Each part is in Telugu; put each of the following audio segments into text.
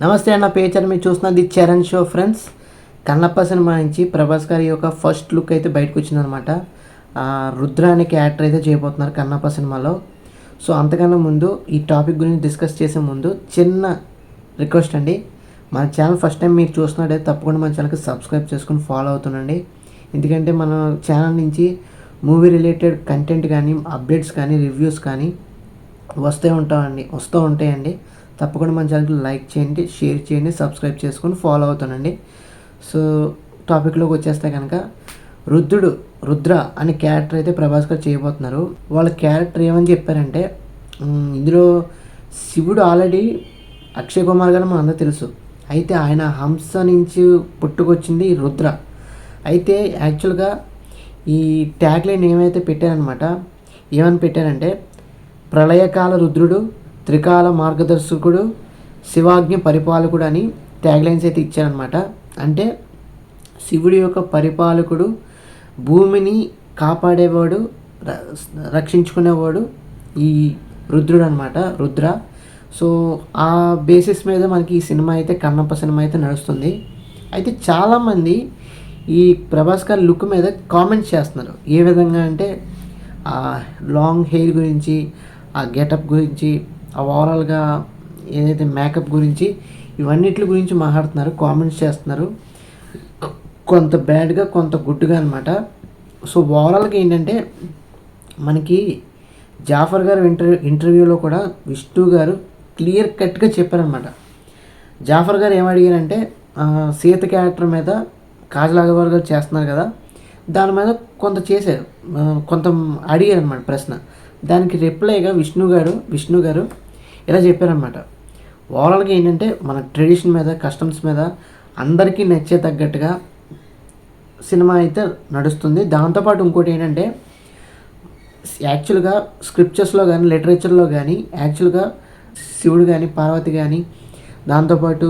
నమస్తే అన్న పేచర్ మీరు చూస్తున్నది Charan show friends. Kannappa cinema నుంచి ప్రభాస్ గారి యొక్క ఫస్ట్ లుక్ అయితే బయటకు వచ్చిందనమాట. రుద్ర అనే క్యారెక్టర్ అయితే చేయబోతున్నారు కన్నప్ప సినిమాలో. సో అంతకన్నా ముందు ఈ టాపిక్ గురించి డిస్కస్ చేసే ముందు చిన్న రిక్వెస్ట్ అండి, మన ఛానల్ ఫస్ట్ టైం మీరు చూస్తున్నట్టయితే తప్పకుండా మన ఛానల్కి సబ్స్క్రైబ్ చేసుకుని ఫాలో అవుతుండండి. ఎందుకంటే మన ఛానల్ నుంచి మూవీ రిలేటెడ్ కంటెంట్ కానీ అప్డేట్స్ కానీ రివ్యూస్ కానీ వస్తూ ఉంటాయండి. తప్పకుండా మన ఛానల్కి లైక్ చేయండి, షేర్ చేయండి, సబ్స్క్రైబ్ చేసుకొని ఫాలో అవుతానండి. సో టాపిక్లోకి వచ్చేస్తే కనుక రుద్ర అనే క్యారెక్టర్ అయితే ప్రభాస్ గారు చేయబోతున్నారు. వాళ్ళ క్యారెక్టర్ ఏమని చెప్పారంటే, ఇందులో శివుడు ఆల్రెడీ అక్షయ్ కుమార్ గారు మన అందరూ తెలుసు. అయితే ఆయన హంస నుంచి పుట్టుకొచ్చింది రుద్ర. అయితే యాక్చువల్గా ఈ ట్యాగ్ లైన్ ఏమైతే ఏమని పెట్టారంటే ప్రళయకాల రుద్రుడు, త్రికాల మార్గదర్శకుడు, శివాజ్ఞ పరిపాలకుడు అని ట్యాగ్ లైన్స్ అయితే ఇచ్చారనమాట. అంటే శివుడి యొక్క పరిపాలకుడు, భూమిని కాపాడేవాడు, రక్షించుకునేవాడు ఈ రుద్రుడు అనమాట, రుద్ర. సో ఆ బేసిస్ మీద మనకి ఈ సినిమా అయితే కన్నప్ప సినిమా అయితే నడుస్తుంది. అయితే చాలామంది ఈ ప్రభాస్ గారి లుక్ మీద కామెంట్స్ చేస్తున్నారు. ఏ విధంగా అంటే లాంగ్ హెయిర్ గురించి, ఆ గెటప్ గురించి, ఆ ఓవరాల్గా ఏదైతే మేకప్ గురించి, ఇవన్నిటి గురించి మాట్లాడుతున్నారు, కామెంట్స్ చేస్తున్నారు. కొంత బ్యాడ్గా కొంత గుడ్డుగా అనమాట. సో ఓవరాల్గా ఏంటంటే మనకి జాఫర్ గారు ఇంటర్వ్యూలో కూడా విష్ణు గారు క్లియర్ కట్గా చెప్పారనమాట. జాఫర్ గారు ఏమడిగారంటే, సీత క్యారెక్టర్ మీద కాజల్ అగర్వాల్ గారు చేస్తున్నారు కదా, దాని మీద కొంత అడిగారు అనమాట ప్రశ్న. దానికి రిప్లైగా విష్ణు గారు ఇలా చెప్పారనమాట. ఓవరాల్గా ఏంటంటే మన ట్రెడిషన్ మీద, కస్టమ్స్ మీద అందరికీ నచ్చే తగ్గట్టుగా సినిమా అయితే నడుస్తుంది. దాంతోపాటు ఇంకోటి ఏంటంటే యాక్చువల్గా స్క్రిప్చర్స్లో కానీ లిటరేచర్లో కానీ యాక్చువల్గా శివుడు కానీ పార్వతి కానీ, దాంతోపాటు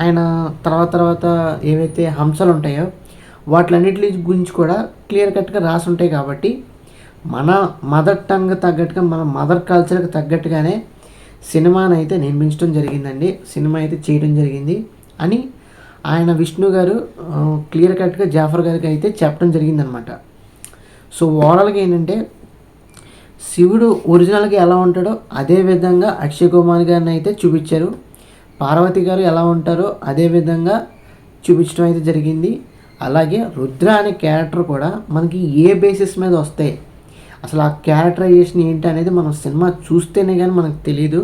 ఆయన తర్వాత ఏవైతే హంసలు ఉంటాయో వాటిలన్నిటి గురించి కూడా క్లియర్ కట్గా రాసి ఉంటాయి. కాబట్టి మన మదర్ టంగ్ తగ్గట్టుగా, మన మదర్ కల్చర్కి తగ్గట్టుగానే సినిమాని అయితే నిర్మించడం జరిగిందండి, సినిమా అయితే చేయడం జరిగింది అని ఆయన విష్ణు గారు క్లియర్ కట్గా జాఫర్ గారికి అయితే చెప్పడం జరిగిందనమాట. సో ఓవరాల్గా ఏంటంటే శివుడు ఒరిజినల్గా ఎలా ఉంటాడో అదే విధంగా అక్షయ్ కుమార్ గారిని అయితే చూపించారు. పార్వతి గారు ఎలా ఉంటారో అదే విధంగా చూపించడం అయితే జరిగింది. అలాగే రుద్ర అనే క్యారెక్టర్ కూడా మనకి ఏ బేసిస్ మీద వస్తాయి, అసలు ఆ క్యారెక్టరైజేషన్ ఏంటి అనేది మనం సినిమా చూస్తేనే కానీ మనకు తెలియదు.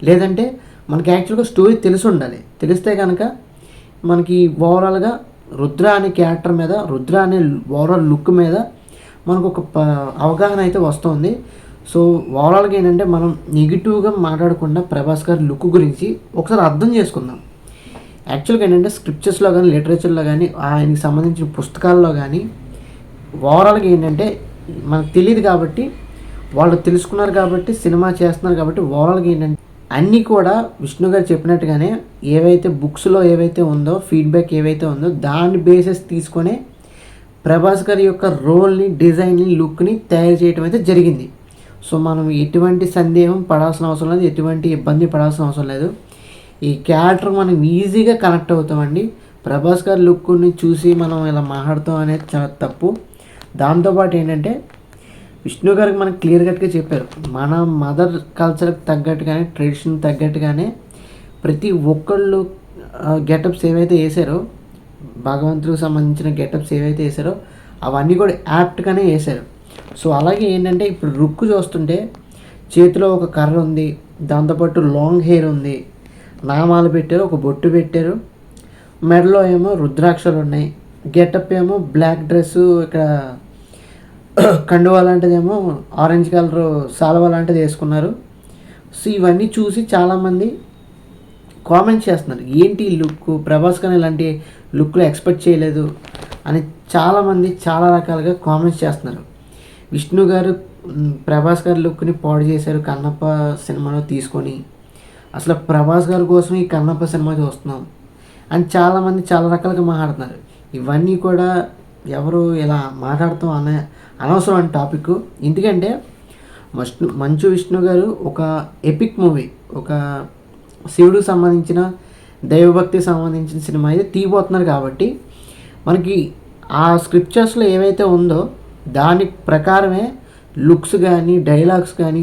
లేదంటే మనకి యాక్చువల్గా స్టోరీ తెలిసి ఉండాలి. తెలిస్తే కనుక మనకి ఓవరాల్గా రుద్ర అనే క్యారెక్టర్ మీద, రుద్ర అనే ఓవరాల్ లుక్ మీద మనకు ఒక అవగాహన అయితే వస్తుంది. సో ఓవరాల్గా ఏంటంటే మనం నెగిటివ్గా మాట్లాడకుండా ప్రభాస్ గారి లుక్ గురించి ఒకసారి అర్థం చేసుకుందాం. యాక్చువల్గా ఏంటంటే స్క్రిప్చర్స్లో కానీ లిటరేచర్లో కానీ ఆయనకి సంబంధించిన పుస్తకాల్లో కానీ ఓవరాల్గా ఏంటంటే మనకు తెలియదు. కాబట్టి వాళ్ళు తెలుసుకున్నారు కాబట్టి సినిమా చేస్తున్నారు. కాబట్టి ఓవరాల్గా ఏంటంటే అన్నీ కూడా విష్ణు గారు చెప్పినట్టుగానే ఏవైతే బుక్స్లో ఏవైతే ఉందో, ఫీడ్బ్యాక్ ఏవైతే ఉందో దాన్ని బేసిస్ తీసుకొని ప్రభాస్ గారి యొక్క రోల్ని, డిజైన్ని, లుక్ని తయారు చేయడం అయితే జరిగింది. సో మనం ఎటువంటి సందేహం పడాల్సిన అవసరం లేదు, ఎటువంటి ఇబ్బంది పడాల్సిన అవసరం లేదు. ఈ క్యారెక్టర్ మనం ఈజీగా కనెక్ట్ అవుతామండి. ప్రభాస్ గారి లుక్ని చూసి మనం ఇలా మాట్లాడతాం అనేది చాలా తప్పు. దాంతోపాటు ఏంటంటే విష్ణు గారికి మనకు క్లియర్ కట్గా చెప్పారు, మన మదర్ కల్చర్కి తగ్గట్టుగానే, ట్రెడిషన్ తగ్గట్టుగానే ప్రతి ఒక్కళ్ళు గెటప్స్ ఏవైతే వేసారో, భగవంతుడికి సంబంధించిన గెటప్స్ ఏవైతే వేసారో అవన్నీ కూడా యాప్ట్గానే వేశారు. సో అలాగే ఏంటంటే ఇప్పుడు రుక్కు చూస్తుంటే చేతిలో ఒక కర్ర ఉంది, దాంతోపాటు లాంగ్ హెయిర్ ఉంది, నామాలు పెట్టారు, ఒక బొట్టు పెట్టారు, మెడలో ఏమో రుద్రాక్షలు ఉన్నాయి, గెటప్ ఏమో బ్లాక్ డ్రెస్సు, ఇక్కడ కండువా లాంటిదేమో ఆరెంజ్ కలర్ సాల్వా లాంటిది వేసుకున్నారు. సో ఇవన్నీ చూసి చాలామంది కామెంట్స్ చేస్తున్నారు, ఏంటి లుక్, ప్రభాస్ కానీ ఇలాంటి లుక్లో ఎక్స్పెక్ట్ చేయలేదు అని చాలామంది చాలా రకాలుగా కామెంట్స్ చేస్తున్నారు. విష్ణు గారు ప్రభాస్ గారి లుక్ని పాడు చేశారు కన్నప్ప సినిమాలో తీసుకొని, అసలు ప్రభాస్ గారి కోసం ఈ కన్నప్ప సినిమా చూస్తున్నాం అని చాలామంది చాలా రకాలుగా మాట్లాడుతున్నారు. ఇవన్నీ కూడా ఎవరు ఇలా మాట్లాడతాం అనవసరం అనే టాపిక్. ఎందుకంటే మంచు విష్ణు గారు ఒక ఎపిక్ మూవీ, ఒక శివుడికి సంబంధించిన దైవభక్తికి సంబంధించిన సినిమా అయితే తీయబోతున్నారు కాబట్టి మనకి ఆ స్క్రిప్చర్స్లో ఏవైతే ఉందో దాని ప్రకారమే లుక్స్ కానీ డైలాగ్స్ కానీ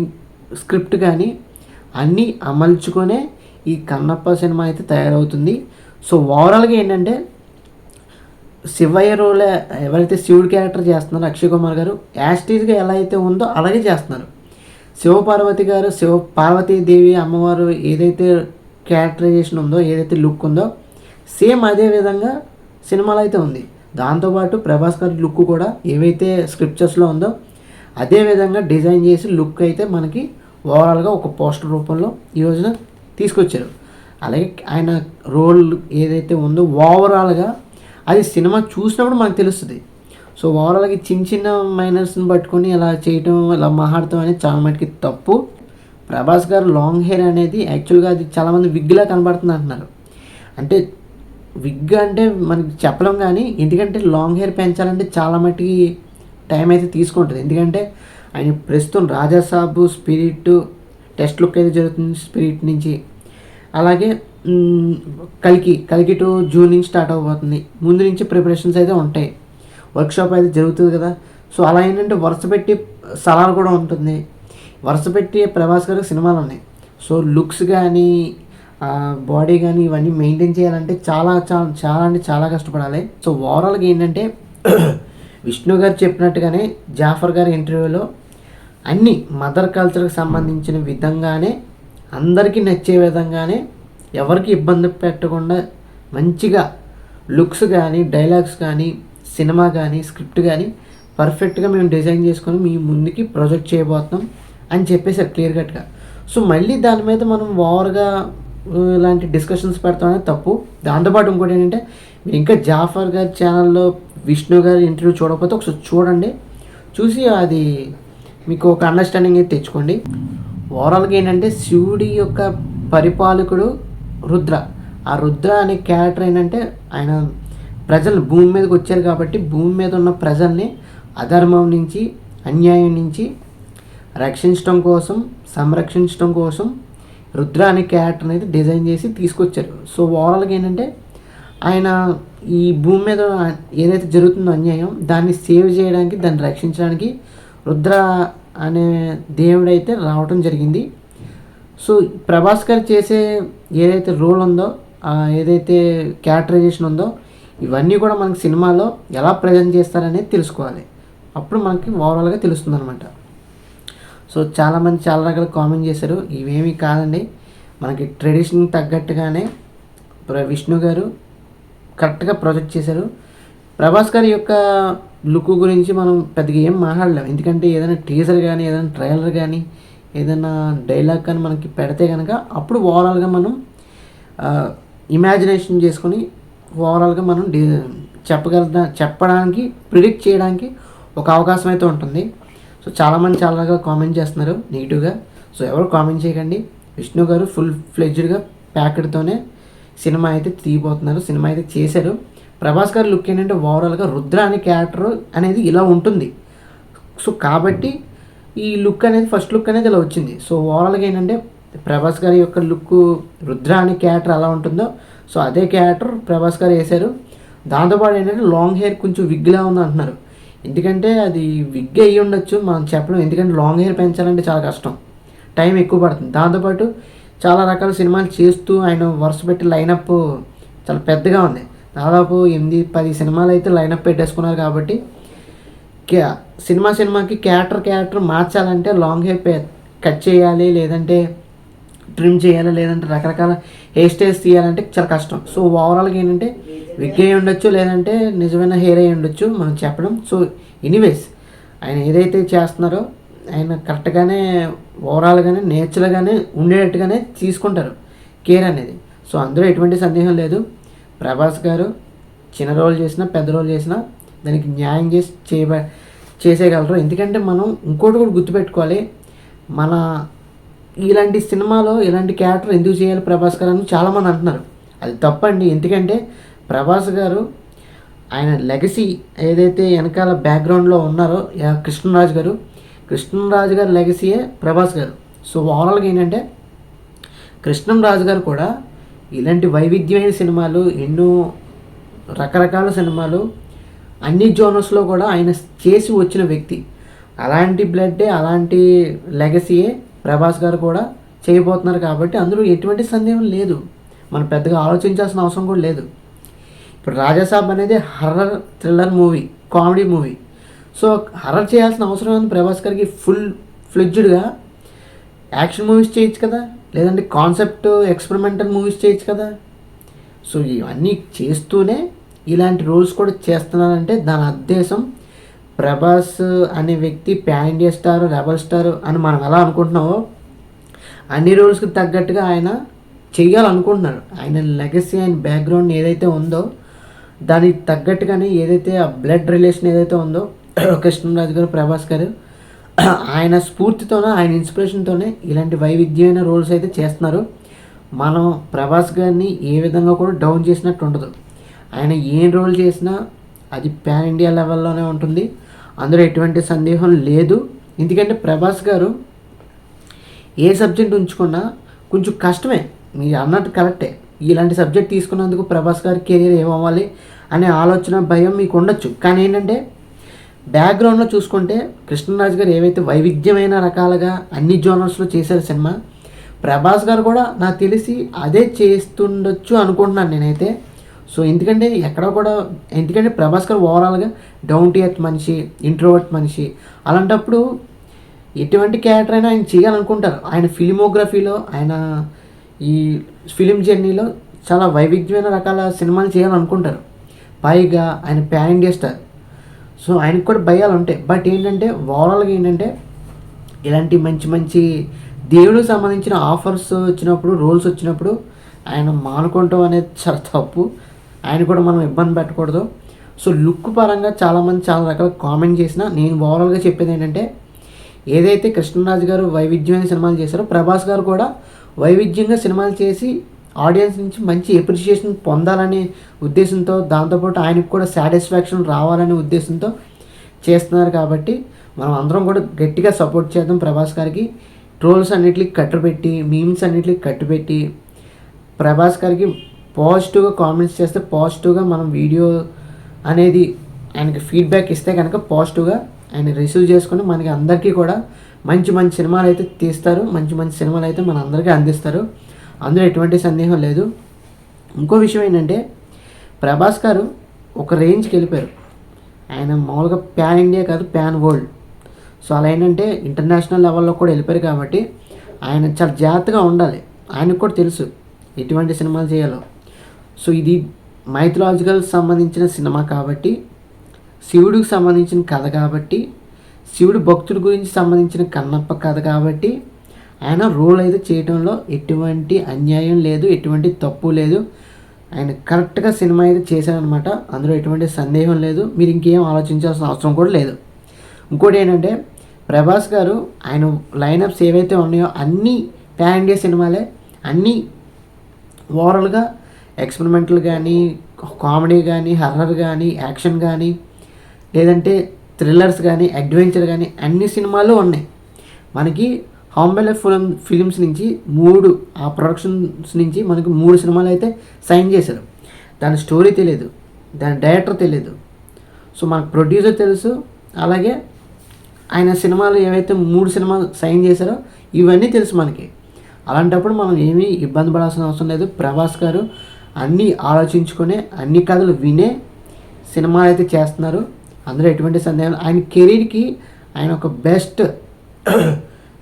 స్క్రిప్ట్ కానీ అన్నీ అమల్చుకొనే ఈ కన్నప్ప సినిమా అయితే తయారవుతుంది. సో ఓవరాల్గా ఏంటంటే శివయ్య రోల్ ఎవరైతే శివుడి క్యారెక్టర్ చేస్తున్నారో అక్షయ్ కుమార్ గారు యాస్టీజ్గా ఎలా అయితే ఉందో అలాగే చేస్తున్నారు. శివపార్వతి గారు పార్వతీదేవి అమ్మవారు ఏదైతే క్యారెక్టరైజేషన్ ఉందో ఏదైతే లుక్ ఉందో సేమ్ అదే విధంగా సినిమాలో అయితే ఉంది. దాంతోపాటు ప్రభాస్ గారి లుక్ కూడా ఏవైతే స్క్రిప్చర్స్లో ఉందో అదే విధంగా డిజైన్ చేసి లుక్ అయితే మనకి ఓవరాల్గా ఒక పోస్టర్ రూపంలో ఈ రోజున తీసుకొచ్చారు. అలాగే ఆయన రోల్ ఏదైతే ఉందో ఓవరాల్గా అది సినిమా చూసినప్పుడు మనకు తెలుస్తుంది. సో ఓవరాల్గా చిన్న చిన్న మైనర్స్ని పట్టుకొని ఇలా చేయటం ఇలా మాట్లాడటం అనేది చాలా మటుకి తప్పు. ప్రభాస్ గారు లాంగ్ హెయిర్ అనేది యాక్చువల్గా అది చాలామంది విగ్లా కనబడుతుంది అంటున్నారు. అంటే విగ్ అంటే మనకి చెప్పలేం కానీ ఎందుకంటే లాంగ్ హెయిర్ పెంచాలంటే చాలా మటుకి టైం అయితే తీసుకుంటుంది. ఎందుకంటే ఆయన ప్రస్తుతం రాజాసాబు స్పిరిట్ టెస్ట్ లుక్ అయితే జరుగుతుంది స్పిరిట్ నుంచి. అలాగే కల్కి టు జూన్ నుంచి స్టార్ట్ అవబోతుంది. ముందు నుంచి ప్రిపరేషన్స్ అయితే ఉంటాయి, వర్క్షాప్ అయితే జరుగుతుంది కదా. సో అలా ఏంటంటే వరుస పెట్టి సలార్ కూడా ఉంటుంది, వరుస పెట్టి ప్రభాస్ గారి సినిమాలు ఉన్నాయి. సో లుక్స్ కానీ బాడీ కానీ ఇవన్నీ మెయింటైన్ చేయాలంటే చాలా చాలా చాలా అంటే చాలా కష్టపడాలి. సో ఓవరాల్గా ఏంటంటే విష్ణు గారు చెప్పినట్టుగానే జాఫర్ గారి ఇంటర్వ్యూలో అన్ని మదర్ కల్చర్కి సంబంధించిన విధంగానే అందరికీ నచ్చే విధంగానే ఎవరికి ఇబ్బంది పెట్టకుండా మంచిగా లుక్స్ కానీ డైలాగ్స్ కానీ సినిమా కానీ స్క్రిప్ట్ కానీ పర్ఫెక్ట్గా మేము డిజైన్ చేసుకొని మీ ముందుకి ప్రొజెక్ట్ చేయబోతున్నాం అని చెప్పేసారు క్లియర్ కట్గా. సో మళ్ళీ దాని మీద మనం ఓవర్గా ఇలాంటి డిస్కషన్స్ పెడతామనే తప్పు. దాంతోపాటు ఇంకోటి ఏంటంటే మీరు ఇంకా జాఫర్ గారి ఛానల్లో విష్ణు గారి ఇంటర్వ్యూ చూడకపోతే ఒకసారి చూడండి, చూసి అది మీకు ఒక అండర్స్టాండింగ్ అయితే తెచ్చుకోండి. ఓవరాల్గా ఏంటంటే శివుడి యొక్క పరిపాలకుడు రుద్ర. ఆ రుద్ర అనే క్యారెక్టర్ ఏంటంటే ఆయన ప్రజలు భూమి మీదకి వచ్చారు కాబట్టి భూమి మీద ఉన్న ప్రజల్ని అధర్మం నుంచి అన్యాయం నుంచి రక్షించడం కోసం సంరక్షించడం కోసం రుద్ర అనే క్యారెక్టర్ అనేది డిజైన్ చేసి తీసుకొచ్చారు. సో ఓవరాల్గా ఏంటంటే ఆయన ఈ భూమి మీద ఏదైతే జరుగుతుందో అన్యాయం దాన్ని సేవ్ చేయడానికి దాన్ని రక్షించడానికి రుద్ర అనే దేవుడైతే రావటం జరిగింది. సో ప్రభాస్ గారు చేసే ఏదైతే రోల్ ఉందో ఏదైతే క్యారెక్టరైజేషన్ ఉందో ఇవన్నీ కూడా మనకి సినిమాలో ఎలా ప్రజెంట్ చేస్తారనేది తెలుసుకోవాలి. అప్పుడు మనకి ఓవరాల్గా తెలుస్తుంది అనమాట. సో చాలామంది చాలా రకాల కామెంట్ చేశారు. ఇవేమీ కాదండి, మనకి ట్రెడిషన్ తగ్గట్టుగానే విష్ణు గారు కరెక్ట్గా ప్రొజెక్ట్ చేశారు. ప్రభాస్ గారి యొక్క లుక్ గురించి మనం పెద్దగా ఏం మాట్లాడలేం, ఎందుకంటే ఏదైనా టీజర్ కానీ ఏదైనా ట్రైలర్ కానీ ఏదైనా డైలాగ్ కానీ మనకి పెడితే కనుక అప్పుడు ఓవరాల్గా మనం ఇమాజినేషన్ చేసుకొని ఓవరాల్గా మనం చెప్పడానికి ప్రిడిక్ట్ చేయడానికి ఒక అవకాశం అయితే ఉంటుంది. సో చాలామంది చాలా రకాల కామెంట్ చేస్తున్నారు నెగిటివ్గా. సో ఎవరు కామెంట్ చేయకండి. విష్ణు గారు ఫుల్ ఫ్లెడ్జ్డ్గా ప్యాకెడ్తోనే సినిమా అయితే తీయబోతున్నారు, సినిమా అయితే చేశారు. ప్రభాస్ గారి లుక్ ఏంటంటే ఓవరాల్గా రుద్ర అనే క్యారెక్టర్ అనేది ఇలా ఉంటుంది. సో కాబట్టి ఈ లుక్ అనేది ఫస్ట్ లుక్ అనేది ఇలా వచ్చింది. సో ఓవరాల్గా ఏంటంటే ప్రభాస్ గారి యొక్క లుక్ రుద్ర అనే క్యారెక్టర్ ఎలా ఉంటుందో సో అదే క్యారెక్టర్ ప్రభాస్ గారు వేశారు. దాంతోపాటు ఏంటంటే లాంగ్ హెయిర్ కొంచెం విగ్లా ఉంది అంటున్నారు. ఎందుకంటే అది విగ్ అయ్యి ఉండొచ్చు, మనం చెప్పలేం. ఎందుకంటే లాంగ్ హెయిర్ పెంచాలంటే చాలా కష్టం, టైం ఎక్కువ పడుతుంది. దాంతోపాటు చాలా రకాల సినిమాలు చేస్తూ ఆయన వరుస పెట్టి లైనప్ చాలా పెద్దగా ఉంది. దాదాపు 8-10 సినిమాలు అయితే లైనప్ పెట్టేసుకున్నారు. కాబట్టి సినిమాకి క్యారెక్టర్ మార్చాలంటే లాంగ్ హెయిర్ కట్ చేయాలి, లేదంటే ట్రిమ్ చేయాలి, లేదంటే రకరకాల హెయిర్ స్టైల్స్ తీయాలంటే చాలా కష్టం. సో ఓవరాల్గా ఏంటంటే విగ్ అయి ఉండొచ్చు, లేదంటే నిజమైన హెయిర్ అయి ఉండొచ్చు, మనం చెప్పడం. సో ఎనీవేస్ ఆయన ఏదైతే చేస్తున్నారో ఆయన కరెక్ట్గానే ఓవరాల్గానే నేచురల్గానే ఉండేటట్టుగానే తీసుకుంటారు కేర్ అనేది. సో అందులో ఎటువంటి సందేహం లేదు. ప్రభాస్ గారు చిన్న రోల్ చేసినా పెద్ద రోల్ చేసినా దానికి న్యాయం చేసేయగలరు. ఎందుకంటే మనం ఇంకోటి కూడా గుర్తుపెట్టుకోవాలి, మన ఇలాంటి సినిమాలో ఇలాంటి క్యారెక్టర్ ఎందుకు చేయాలి ప్రభాస్ గారు అని చాలామంది అంటున్నారు. అది తప్పండి. ఎందుకంటే ప్రభాస్ గారు ఆయన లెగసీ ఏదైతే వెనకాల బ్యాక్గ్రౌండ్లో ఉన్నారో కృష్ణరాజు గారి లెగసీయే ప్రభాస్ గారు. సో ఓవరాల్గా ఏంటంటే కృష్ణరాజు గారు కూడా ఇలాంటి వైవిధ్యమైన సినిమాలు ఎన్నో రకరకాల సినిమాలు అన్ని జోనర్స్లో కూడా ఆయన చేసి వచ్చిన వ్యక్తి. అలాంటి బ్లడ్డే అలాంటి లెగసీయే ప్రభాస్ గారు కూడా చేయబోతున్నారు కాబట్టి అందులో ఎటువంటి సందేహం లేదు. మనం పెద్దగా ఆలోచించాల్సిన అవసరం కూడా లేదు. ఇప్పుడు రాజాసాబ్ అనేది horror thriller movie, comedy movie. So horror చేయాల్సిన అవసరం ఉంది ప్రభాస్ గారికి. ఫుల్ ఫ్లెడ్జ్డ్గా యాక్షన్ మూవీస్ చేయొచ్చు కదా, లేదంటే కాన్సెప్ట్ ఎక్స్పెరిమెంటల్ మూవీస్ చేయొచ్చు కదా. సో ఇవన్నీ చేస్తూనే ఇలాంటి రోల్స్ కూడా చేస్తున్నారంటే దాని ఉద్దేశం ప్రభాస్ అనే వ్యక్తి pan India star, rebel star అని మనం ఎలా అనుకుంటున్నామో అన్ని రోల్స్కి తగ్గట్టుగా ఆయన చెయ్యాలనుకుంటున్నారు. ఆయన లెగసీ, ఆయన బ్యాక్గ్రౌండ్ ఏదైతే ఉందో దానికి తగ్గట్టుగానే ఏదైతే ఆ బ్లడ్ రిలేషన్ ఏదైతే ఉందో కృష్ణరాజు గారు, ప్రభాస్ గారు ఆయన స్ఫూర్తితోనే, ఆయన ఇన్స్పిరేషన్తోనే ఇలాంటి వైవిధ్యమైన రోల్స్ అయితే చేస్తున్నారు. మనం ప్రభాస్ గారిని ఏ విధంగా కూడా డౌన్ చేసినట్టు ఉండదు. ఆయన ఏం రోల్ చేసినా అది ప్యాన్ ఇండియా లెవెల్లోనే ఉంటుంది, అందులో ఎటువంటి సందేహం లేదు. ఎందుకంటే ప్రభాస్ గారు ఏ సబ్జెక్ట్ ఉంచుకున్నా కొంచెం కష్టమే, మీరు అన్నట్టు కరెక్టే. ఇలాంటి సబ్జెక్ట్ తీసుకున్నందుకు ప్రభాస్ గారి కెరీర్ ఏమవ్వాలి అనే ఆలోచన, భయం మీకు ఉండొచ్చు. కానీ ఏంటంటే బ్యాక్గ్రౌండ్లో చూసుకుంటే కృష్ణరాజు గారు ఏవైతే వైవిధ్యమైన రకాలుగా అన్ని జోనర్స్లో చేశారు సినిమా, ప్రభాస్ గారు కూడా నాకు తెలిసి అదే చేస్తుండొచ్చు అనుకుంటున్నాను నేనైతే. సో ఎందుకంటే ఎందుకంటే ప్రభాస్ గారు ఓవరాల్గా డౌన్ టు ఎర్త్ మనిషి, ఇంట్రోవర్ట్ మనిషి. అలాంటప్పుడు ఎటువంటి క్యారెక్టర్ అయినా ఆయన చేయాలనుకుంటారు. ఆయన ఫిలిమోగ్రఫీలో, ఆయన ఈ ఫిలిం జర్నీలో చాలా వైవిధ్యమైన రకాల సినిమాలు చేయాలనుకుంటారు. పైగా ఆయన ప్యాన్ ఇండియా స్టార్. సో ఆయనకు కూడా భయాలు ఉంటాయి. బట్ ఏంటంటే ఓవరాల్గా ఏంటంటే ఇలాంటి మంచి మంచి దేవుడికి సంబంధించిన ఆఫర్స్ వచ్చినప్పుడు, రోల్స్ వచ్చినప్పుడు ఆయన మానుకోవటం అనేది చాలా తప్పు. ఆయన కూడా మనం ఇబ్బంది పెట్టకూడదు. సో లుక్ పరంగా చాలామంది చాలా రకాల కామెంట్ చేసినా నేను ఓవరాల్గా చెప్పేది ఏంటంటే ఏదైతే కృష్ణరాజు గారు వైవిధ్యమైన సినిమాలు చేశారో ప్రభాస్ గారు కూడా వైవిధ్యంగా సినిమాలు చేసి ఆడియన్స్ నుంచి మంచి ఎప్రిషియేషన్ పొందాలనే ఉద్దేశంతో, దాంతోపాటు ఆయనకు కూడా సాటిస్ఫాక్షన్ రావాలనే ఉద్దేశంతో చేస్తున్నారు. కాబట్టి మనం అందరం కూడా గట్టిగా సపోర్ట్ చేద్దాం ప్రభాస్ గారికి. ట్రోల్స్ అన్నిటికి కట్టుపెట్టి, మీమ్స్ అన్నిటికి కట్టుపెట్టి ప్రభాస్ గారికి పాజిటివ్గా కామెంట్స్ చేస్తే, పాజిటివ్గా మనం వీడియో అనేది ఆయనకి ఫీడ్బ్యాక్ ఇస్తే కనుక పాజిటివ్గా ఆయన రిసీవ్ చేసుకొని మనకి అందరికీ కూడా మంచి మంచి సినిమాలు అయితే తీస్తారు, మంచి మంచి సినిమాలు అయితే మన అందరికీ అందిస్తారు. అందులో ఎటువంటి సందేహం లేదు. ఇంకో విషయం ఏంటంటే ప్రభాస్ గారు ఒక రేంజ్కి వెళ్ళిపోయారు. ఆయన మామూలుగా ప్యాన్ ఇండియా కాదు, ప్యాన్ వరల్డ్. సో అలా ఏంటంటే ఇంటర్నేషనల్ లెవెల్లో కూడా వెళ్ళిపోయారు. కాబట్టి ఆయన చాలా జాగ్రత్తగా ఉండాలి. ఆయనకు కూడా తెలుసు ఎటువంటి సినిమాలు చేయాలో. సో ఇది మైథలాజికల్ సంబంధించిన సినిమా కాబట్టి, శివుడికి సంబంధించిన కథ కాబట్టి, శివుడి భక్తుడి గురించి సంబంధించిన కన్నప్ప కథ కాబట్టి ఆయన రోల్ అయితే చేయడంలో ఎటువంటి అన్యాయం లేదు, ఎటువంటి తప్పు లేదు. ఆయన కరెక్ట్గా సినిమా అయితే చేశారనమాట. అందులో ఎటువంటి సందేహం లేదు. మీరు ఇంకేం ఆలోచించాల్సిన అవసరం కూడా లేదు. ఇంకోటి ఏంటంటే ప్రభాస్ గారు ఆయన లైనప్స్ ఏవైతే ఉన్నాయో అన్నీ ప్యాన్ ఇండియా సినిమాలే. అన్నీ ఓవరాల్గా ఎక్స్పెరిమెంటల్ కానీ, కామెడీ కానీ, హర్రర్ కానీ, యాక్షన్ కానీ, లేదంటే థ్రిల్లర్స్ కానీ, అడ్వెంచర్ కానీ అన్ని సినిమాలు ఉన్నాయి. మనకి హాంబెల్ ఫిలిమ్స్ నుంచి 3 ఆ ప్రొడక్షన్స్ నుంచి మనకి 3 సినిమాలు అయితే సైన్ చేశారు. దాని స్టోరీ తెలియదు, దాని డైరెక్టర్ తెలియదు. సో మనకు ప్రొడ్యూసర్ తెలుసు, అలాగే ఆయన సినిమాలు ఏవైతే 3 సినిమాలు సైన్ చేశారో ఇవన్నీ తెలుసు మనకి. అలాంటప్పుడు మనం ఏమీ ఇబ్బంది పడాల్సిన అవసరం లేదు. ప్రభాస్ గారు అన్నీ ఆలోచించుకునే, అన్ని కథలు వినే సినిమాలు అయితే చేస్తున్నారు. అందులో ఎటువంటి సందేహం. ఆయన కెరీర్కి ఆయన ఒక బెస్ట్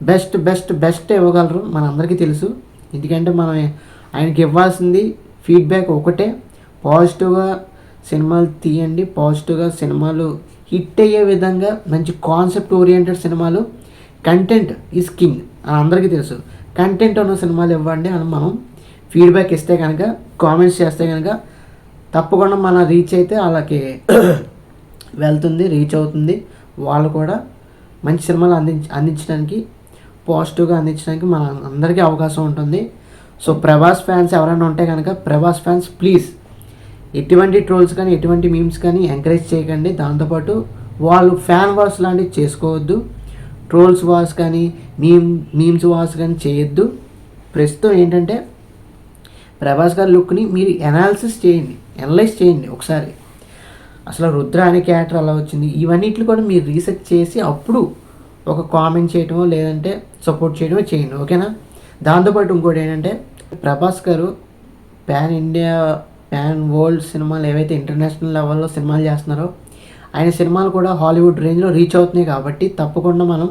బెస్ట్ బెస్ట్ బెస్ట్ ఇవ్వగలరు, మనందరికీ తెలుసు. ఎందుకంటే మనం ఆయనకి ఇవ్వాల్సింది ఫీడ్బ్యాక్ ఒకటే, పాజిటివ్గా సినిమాలు తీయండి, పాజిటివ్గా సినిమాలు హిట్ అయ్యే విధంగా మంచి కాన్సెప్ట్ ఓరియంటెడ్ సినిమాలు, కంటెంట్ ఈజ్ కింగ్ అని అందరికీ తెలుసు. కంటెంట్ ఉన్న సినిమాలు ఇవ్వండి అని మనం ఫీడ్బ్యాక్ ఇస్తే కనుక, కామెంట్స్ చేస్తే కనుక తప్పకుండా మన రీచ్ అయితే వాళ్ళకి వెళ్తుంది, రీచ్ అవుతుంది. వాళ్ళు కూడా మంచి సినిమాలు అందించడానికి, పాజిటివ్గా అందించడానికి మన అందరికీ అవకాశం ఉంటుంది. సో ప్రభాస్ ఫ్యాన్స్ ఎవరైనా ఉంటే కనుక, ప్రభాస్ ఫ్యాన్స్ ప్లీజ్ ఎటువంటి ట్రోల్స్ కానీ, ఎటువంటి మీమ్స్ కానీ ఎంకరేజ్ చేయకండి. దాంతోపాటు వాళ్ళు ఫ్యాన్ వార్స్ లాంటివి చేసుకోవద్దు. ట్రోల్స్ వార్స్ కానీ, మీమ్స్ వార్స్ కానీ చేయొద్దు. ప్రస్తుతం ఏంటంటే ప్రభాస్ గారి లుక్ని మీరు అనలైజ్ చేయండి ఒకసారి. అసలు రుద్ర అనే క్యారెక్టర్ అలా వచ్చింది, ఇవన్నిట్లు కూడా మీరు రీసెర్చ్ చేసి అప్పుడు ఒక కామెంట్ చేయటమో లేదంటే సపోర్ట్ చేయడమో చేయండి, ఓకేనా. దాంతోపాటు ఇంకోటి ఏంటంటే, ప్రభాస్ గారు పాన్ ఇండియా పాన్ వరల్డ్ సినిమాలు ఏవైతే ఇంటర్నేషనల్ లెవెల్లో సినిమాలు చేస్తున్నారో, ఆయన సినిమాలు కూడా హాలీవుడ్ రేంజ్లో రీచ్ అవుతున్నాయి. కాబట్టి తప్పకుండా మనం